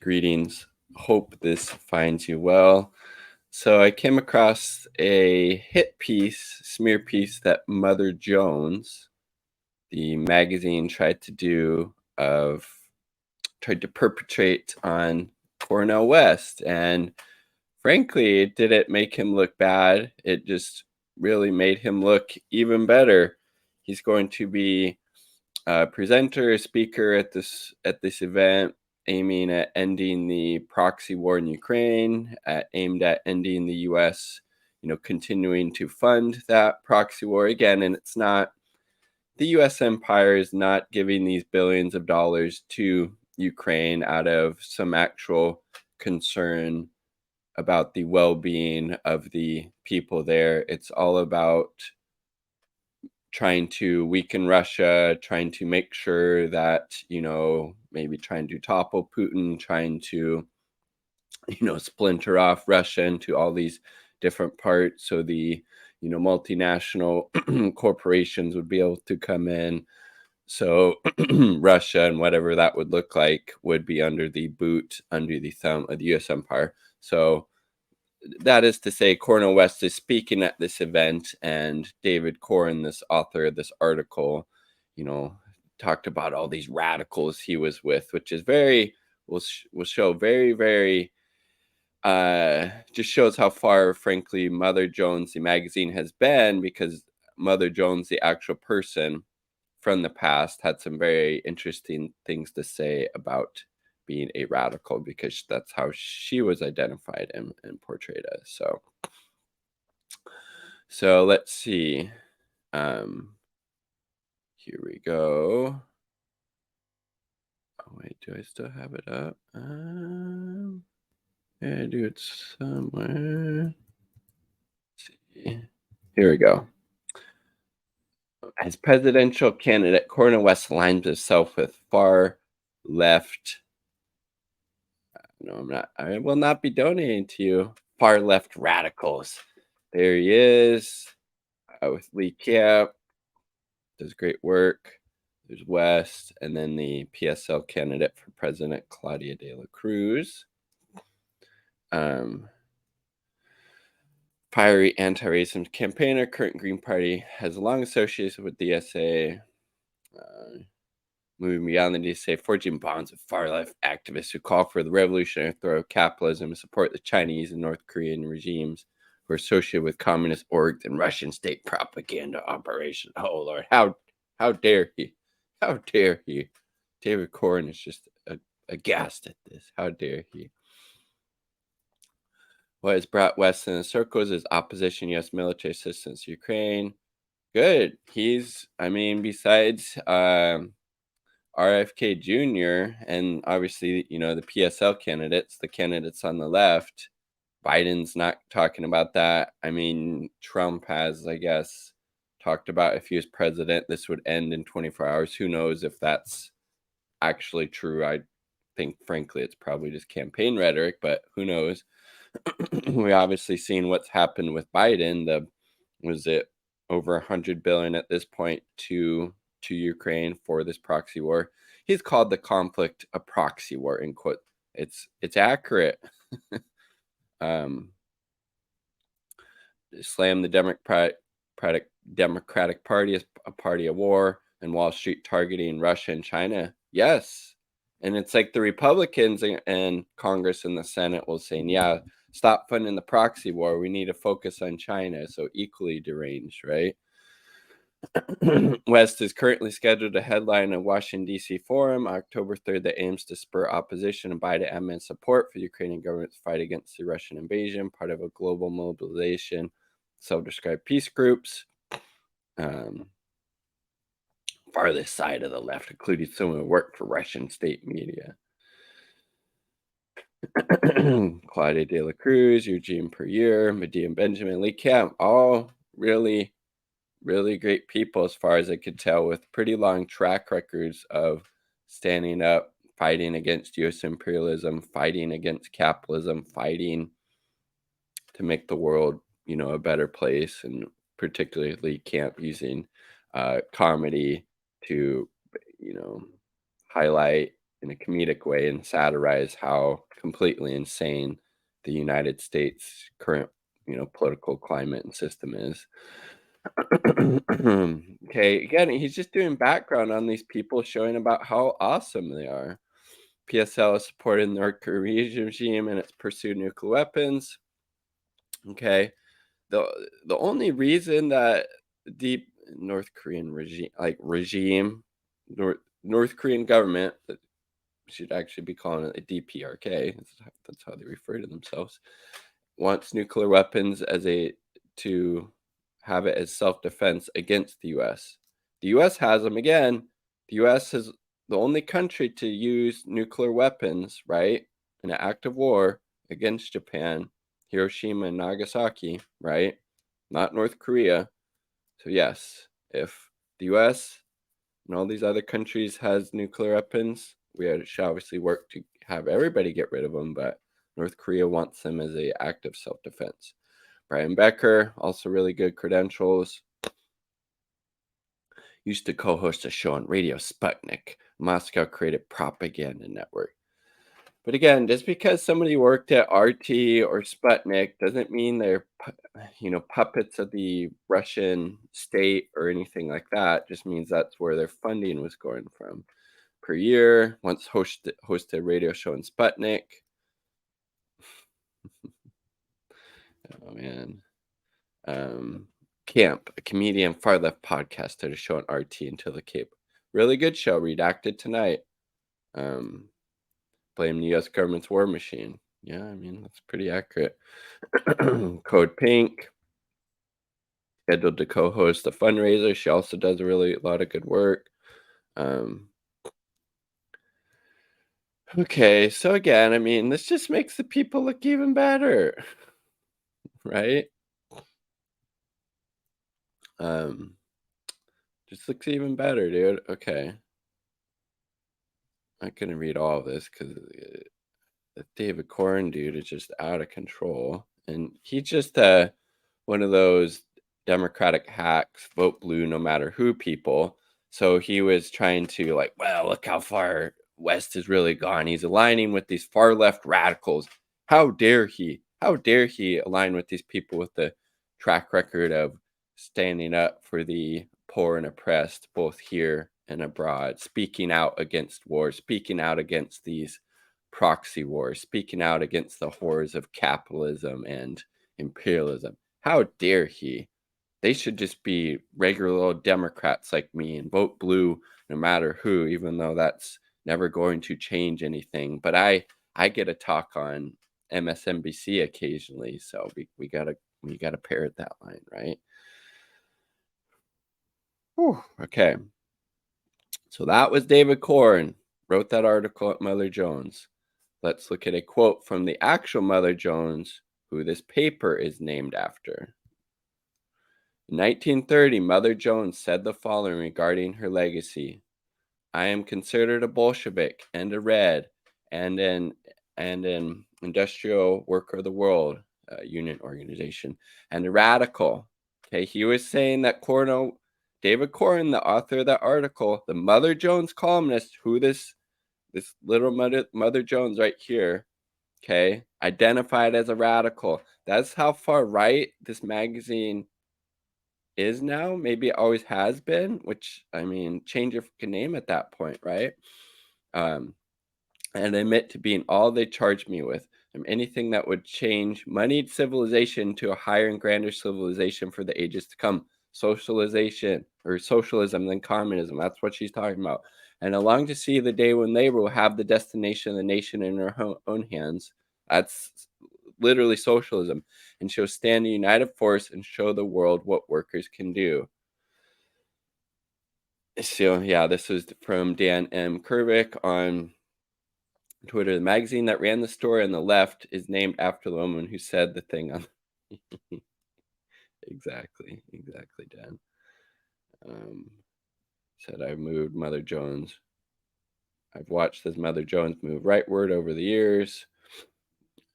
Greetings. Hope this finds you well. So I came across a hit piece, smear piece that Mother Jones, the magazine, tried to perpetrate on Cornel West. And frankly, it didn't make him look bad. It just really made him look even better. He's going to be presenter, speaker at this event, aiming at ending the proxy war in Ukraine, aimed at ending the U.S. Continuing to fund that proxy war again. And it's not the U.S. empire is not giving these billions of dollars to Ukraine out of some actual concern about the well-being of the people there. It's all about trying to weaken Russia, trying to make sure that, maybe trying to topple Putin, trying to, splinter off Russia into all these different parts. So the, multinational corporations would be able to come in. So Russia and whatever that would look like would be under the thumb of the US empire. So that is to say, Cornel West is speaking at this event, and David Corn, this author of this article, you know, talked about all these radicals he was with, which is will show very just shows how far, frankly, Mother Jones, the magazine, has been, because Mother Jones, the actual person from the past, had some very interesting things to say about being a radical, because that's how she was identified and portrayed as. So let's see. Here we go. Oh wait, do I still have it up? Yeah, I do it somewhere. Let's see. Here we go. As presidential candidate, Cornel West aligns himself with far left. No, I'm not. I will not be donating to you, far left radicals. There he is, with Lee Camp. Does great work. There's West, and then the PSL candidate for president, Claudia de la Cruz. Fiery anti-racism campaigner, current Green Party, has long associated with the SA. Moving beyond the DSA, forging bonds with far-left activists who call for the revolutionary throw of capitalism and support the Chinese and North Korean regimes who are associated with communist orgs and Russian state propaganda operations. Oh, Lord, how dare he? How dare he? David Corn is just aghast at this. How dare he? What has brought West in the circles is opposition U.S. military assistance to Ukraine. Good. Besides RFK Jr. and obviously, the PSL candidates, the candidates on the left, Biden's not talking about that. Trump has, I guess, talked about if he was president, this would end in 24 hours. Who knows if that's actually true? I think, frankly, it's probably just campaign rhetoric, but who knows? We obviously seen what's happened with Biden. Was it over $100 billion at this point to Ukraine for this proxy war? He's called the conflict a proxy war, in quote. It's accurate. Slam the Democratic Party as a party of war, and Wall Street targeting Russia and China. Yes. And it's like the Republicans and Congress and the Senate will say, yeah, stop funding the proxy war. We need to focus on China. So equally deranged, right? West is currently scheduled to headline a Washington, D.C. forum October 3rd that aims to spur opposition and Biden admin support for the Ukrainian government's fight against the Russian invasion, part of a global mobilization, self-described peace groups. Farthest side of the left, including someone who worked for Russian state media. Claudia de la Cruz, Eugene Puryear, Medea Benjamin, Lee Camp, all really, really great people as far as I could tell, with pretty long track records of standing up, fighting against U.S. imperialism, fighting against capitalism, fighting to make the world, a better place, and particularly Lee Camp using comedy to, highlight in a comedic way and satirize how completely insane the United States current, political climate and system is. Okay, again, he's just doing background on these people, showing about how awesome they are. PSL is supporting the North Korean regime and its pursuit of nuclear weapons. Okay, the the only reason that deep North Korean regime, North Korean government, that should actually be calling it a DPRK. That's how they refer to themselves. Wants nuclear weapons to have it as self-defense against the U.S. The U.S. has them again. The U.S. is the only country to use nuclear weapons, right, in an act of war against Japan, Hiroshima and Nagasaki, right? Not North Korea. So yes, if the U.S. and all these other countries has nuclear weapons, should obviously work to have everybody get rid of them, but North Korea wants them as a act of self-defense. Brian Becker, also really good credentials. Used to co-host a show on Radio Sputnik, Moscow created propaganda network. But again, just because somebody worked at RT or Sputnik doesn't mean they're, puppets of the Russian state or anything like that. Just means that's where their funding was going from. Per year, once hosted a radio show in Sputnik. Oh man. Camp, a comedian far left podcaster to show on RT until the Cape. Really good show, redacted tonight. Blame the US government's war machine. Yeah, I mean, that's pretty accurate. Code Pink, scheduled to co-host the fundraiser. She also does a lot of good work. Okay, so again, I mean, this just makes the people look even better, right? Just looks even better, dude. Okay. I'm not gonna read all of this because the David Corn dude is just out of control, and he's just one of those Democratic hacks, vote blue no matter who people. So he was trying to well, look how far West has really gone. He's aligning with these far left radicals. How dare he? How dare he align with these people with the track record of standing up for the poor and oppressed, both here and abroad, speaking out against war, speaking out against these proxy wars, speaking out against the horrors of capitalism and imperialism. How dare he? They should just be regular old Democrats like me and vote blue no matter who, even though that's never going to change anything. But I get a talk on MSNBC occasionally, so we gotta parrot that line, right? Whew, okay. So that was David Corn, wrote that article at Mother Jones. Let's look at a quote from the actual Mother Jones, who this paper is named after. In 1930, Mother Jones said the following regarding her legacy: I am considered a Bolshevik and a Red and an industrial worker of the world, union organization, and a radical. Okay, he was saying that David Corn, the author of that article, the Mother Jones columnist, who this little Mother Jones right here, okay, identified as a radical. That's how far right this magazine is now. Maybe it always has been, which, I mean, change your fucking name at that point, right? And admit to being all they charged me with. Anything that would change moneyed civilization to a higher and grander civilization for the ages to come. Socialization or socialism than communism. That's what she's talking about. And I long to see the day when labor will have the destination of the nation in their own hands. That's literally socialism. And she'll stand a united force and show the world what workers can do. So yeah, this is from Dan M. Kervick on Twitter. The magazine that ran the story on the left is named after the woman who said the thing on. Exactly, Dan. Said I moved Mother Jones. I've watched this Mother Jones move rightward over the years.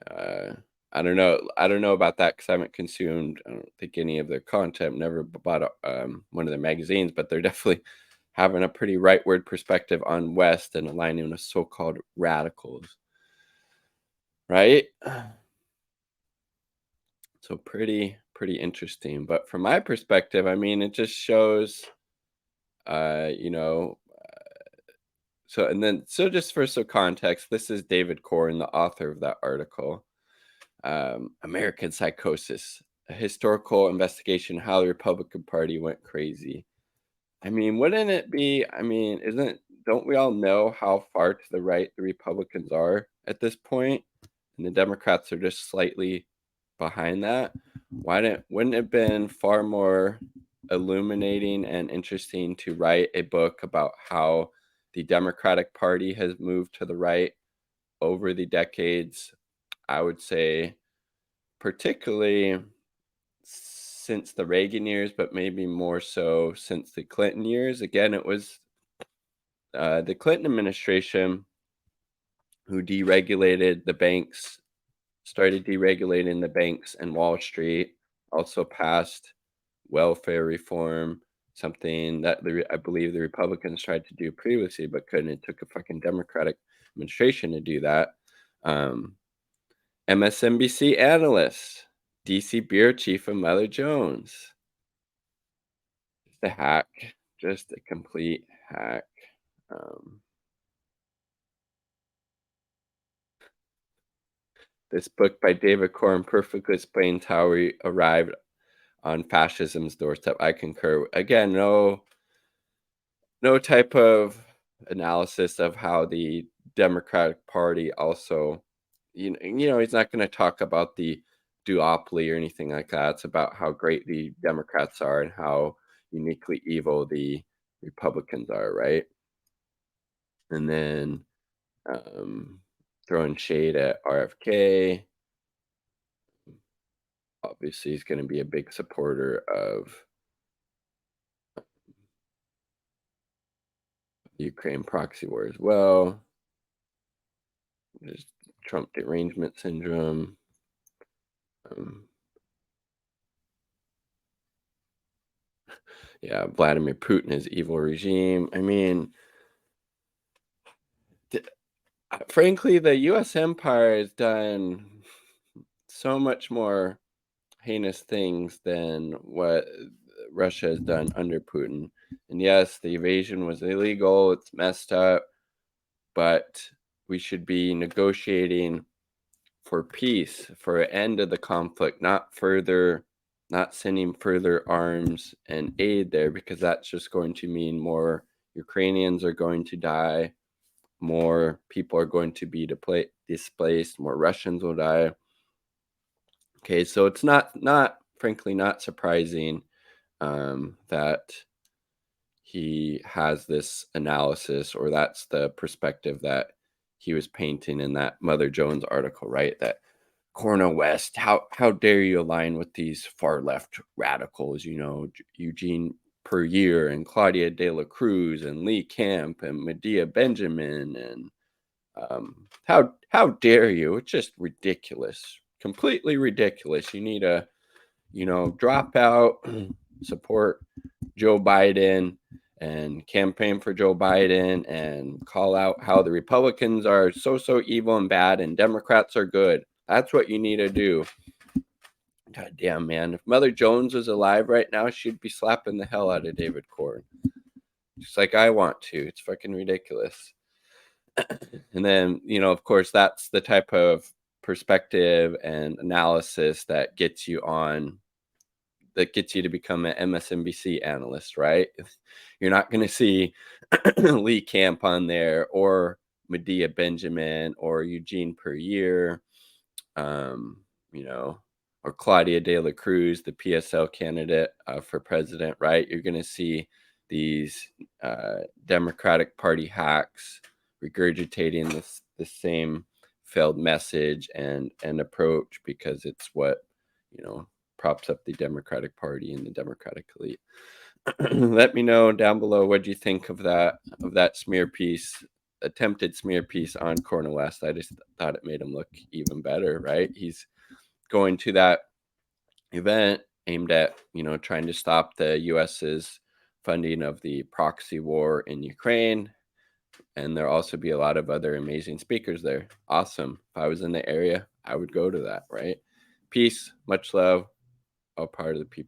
I don't know about that because I haven't consumed, I don't think, any of their content. Never bought one of their magazines, but they're definitely having a pretty rightward perspective on West and aligning with so-called radicals, right? So pretty interesting. But from my perspective, I mean, it just shows, you know, so and then so just for some context, this is David Corn, the author of that article. American Psychosis, a historical investigation how the Republican Party went crazy. I mean, wouldn't it be? I mean, isn't don't we all know how far to the right the Republicans are at this point, and the Democrats are just slightly behind that? Wouldn't it have been far more illuminating and interesting to write a book about how the Democratic Party has moved to the right over the decades? I would say, particularly since the Reagan years, but maybe more so since the Clinton years. Again, it was the Clinton administration who deregulated the banks, started deregulating the banks and Wall Street, also passed welfare reform, something that I believe the Republicans tried to do previously but couldn't. It took a fucking Democratic administration to do that. Um, MSNBC analyst, DC bureau chief of Mother Jones. Just a hack, just a complete hack. Um, this book by David Corn perfectly explains how we arrived on fascism's doorstep. I concur. Again, no type of analysis of how the Democratic Party also, he's not going to talk about the duopoly or anything like that. It's about how great the Democrats are and how uniquely evil the Republicans are, right? And then um, throwing shade at RFK. Obviously, he's going to be a big supporter of the Ukraine proxy war as well. There's Trump derangement syndrome. Um, yeah, Vladimir Putin, his evil regime. I mean, frankly, the U.S. empire has done so much more heinous things than what Russia has done under Putin. And yes, the invasion was illegal, it's messed up, but we should be negotiating for peace, for an end of the conflict, not sending further arms and aid there, because that's just going to mean more Ukrainians are going to die, more people are going to be displaced, more Russians will die. Okay, so it's not frankly not surprising that he has this analysis, or that's the perspective that he was painting in that Mother Jones article, right? That Cornel West, how dare you align with these far left radicals? Eugene Puryear and Claudia De La Cruz and Lee Camp and Medea Benjamin, and how dare you? It's just ridiculous, completely ridiculous. You need to, drop out, support Joe Biden and campaign for Joe Biden and call out how the Republicans are so evil and bad and Democrats are good. That's what you need to do. God damn, man. If Mother Jones was alive right now, she'd be slapping the hell out of David Corn. Just like I want to. It's fucking ridiculous. And then, of course, that's the type of perspective and analysis that gets you to become an MSNBC analyst, right? You're not going to see Lee Camp on there, or Medea Benjamin, or Eugene Puryear, um, you know, or Claudia De La Cruz, the PSL candidate for president, right? You're going to see these Democratic Party hacks regurgitating the same failed message and approach, because it's what props up the Democratic Party and the Democratic elite. Let me know down below what you think of that smear piece, attempted smear piece on Cornel West. I just thought it made him look even better, right? He's going to that event aimed at trying to stop the US's funding of the proxy war in Ukraine. And there'll also be a lot of other amazing speakers there. Awesome. If I was in the area, I would go to that, right? Peace, much love, all part of the people.